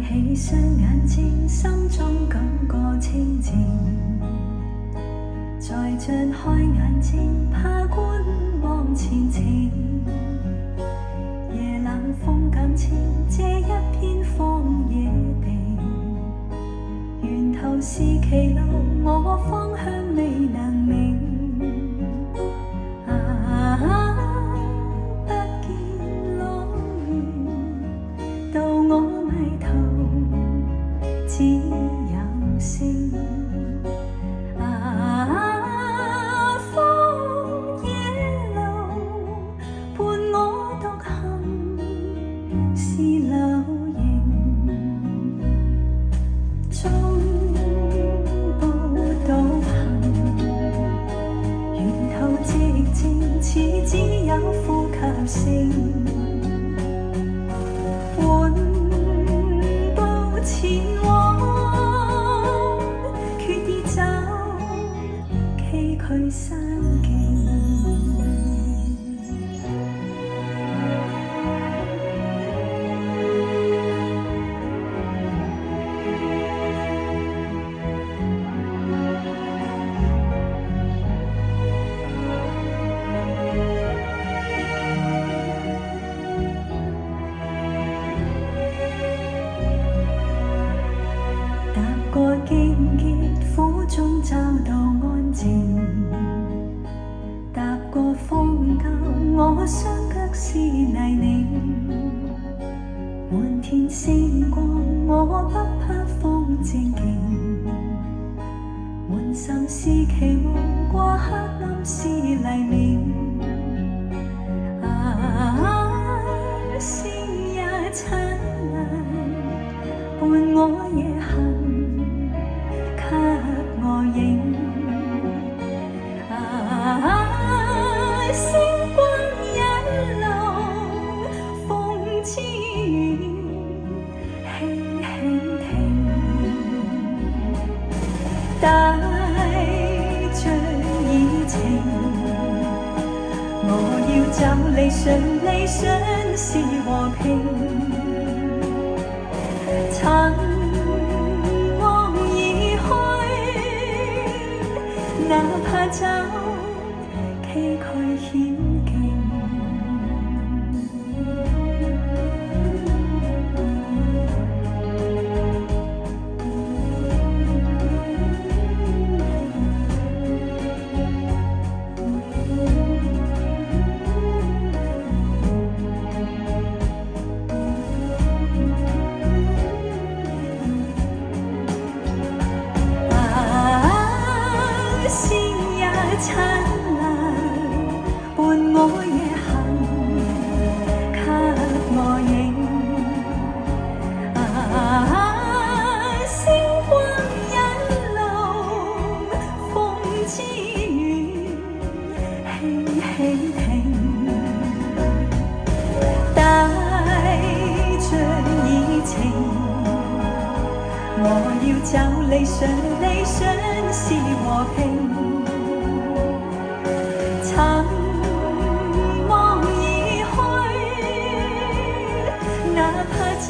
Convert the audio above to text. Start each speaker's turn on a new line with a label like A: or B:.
A: 起雙眼睛，心中感覺清靜。再張開眼睛，怕觀望前程。夜冷風減清這一片荒野地，源頭是歧路，我方向未能明。不見朗月，到我迷途只有星。荒野路伴我獨行，是流螢。中部導行，沿途寂靜，似只有呼吸聲。緩步前往，決意走崎嶇山徑。踏過荊棘，苦中找到安靜。踏過荒郊，我雙腳是泥濘。滿天星光，我不怕風正勁。滿心是期望，過黑暗是黎明。星也燦爛，伴我夜行。給我影，星光引路，風之遠，輕輕停，帶着熱情。我要找理想，理想是和平。哪怕走崎嶇險徑。燦爛伴我夜行，給我影。星光引路，風之遠，輕輕停，帶着熱情。我要找理想，理想是和平。尋望而去，哪怕走